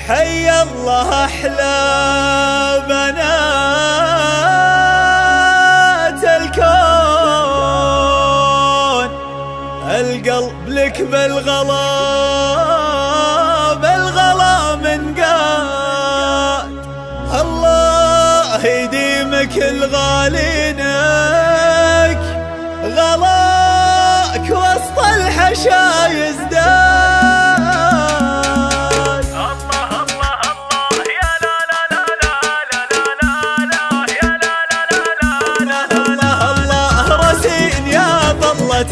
حي الله أحلى بنات الكون، القلب لك بالغلا من قاد. الله يديمك الغالينك، غلاك وسط الحشا يزداد.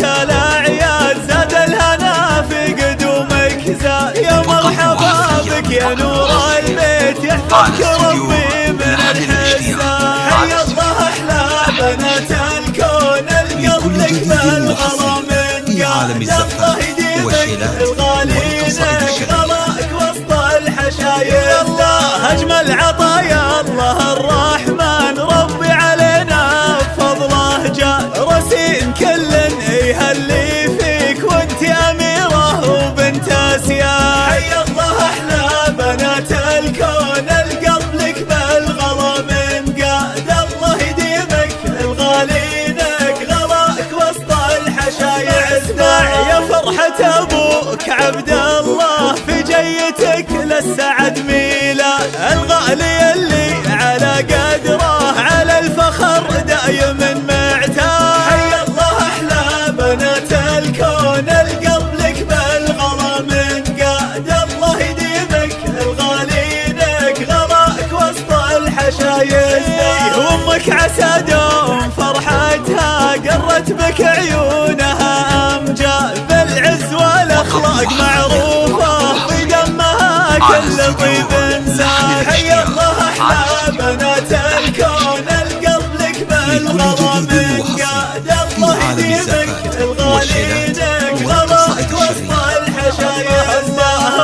الأعياد زاد الهنا في قدومك زاد. يا مرحبا بك يا نور البيت، يحفظك ربي من الحزان. حي الله أحلى بنات الكون، القلب لك بالغلا من قاد. الله يديمك الغالينك، غلاك وسط الحشاير. الله أجمل عطايا الله الرحمن، ربي علينا بفضله جاد. رسين كل اللي فيك وانت أميرة وبنت أسياد. حي الله أحلى بنات الكون، القلب لك بالغلا من قاد. الله يديمك الغالينك، غلاك وسط الحشايع اسمع. يا فرحة أبوك عبد الله، في جيتك للسعد ميلاد. الغالي اللي على قدره على الفخر دايما معتاد. حي الله أحلى بنات الكون، القلب لك بالغلا من قاد. الله يديمك الغالينك، غلاك وسط الحشاير. وامك عسى دوم فرحتها، قرت بك عيونها امجاد. بالعز والاخلاق معروفه، في دمها كل طيب زاد. حي الله احلى بنات الكون، القلب لك بالغلا من قاد. الله يديمك الغالينك، غلاك وسط الحشاير.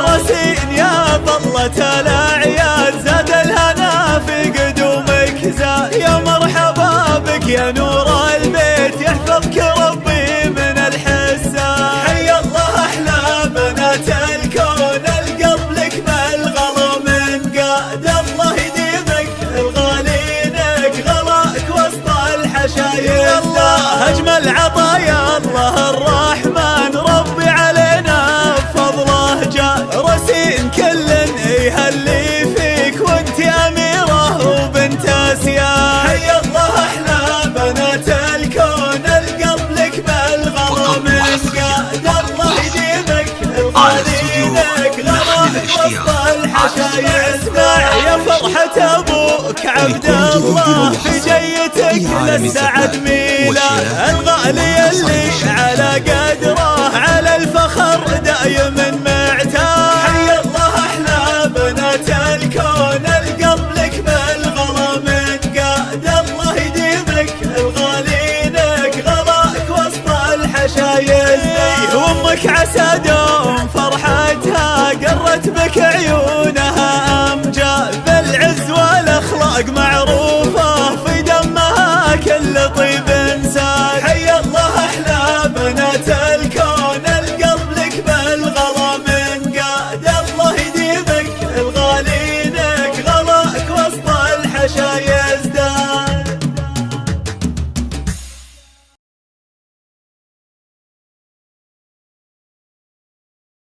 رسين يا طلة الأعياد، زاد الهنا في قدومك زاد. يا مرحبا بك يا نور البيت، يحفظك ربي من الحساد. حي الله أحلى بنات الكون، القلب لك بالغلا من قاد. الله يديمك الغالينك، غلاك وسط الحشاير. الله أجمل عطايا الله الرحمن، ربي علينا بفضله جاد. رسين كل اللي فيك وانت أميرة وبنت أسياد. حي الله أحلى بنات الكون، القلب لك بالغلا من قاد. الله يديمك الغالينك، غلاك وسط الحشايع اسمع. يا فرحة أبوك عبد الله، في جيتك للسعد ميلاد. الغالي اللي على قدره على الفخر دايما معتاد. حي الله أحلى بنات الكون، القلب لك بالغلا من قاد. الله يديمك الغالينك، غلاك وسط الحشاير. وامك عسى دوم فرحتها، قرت بك عيون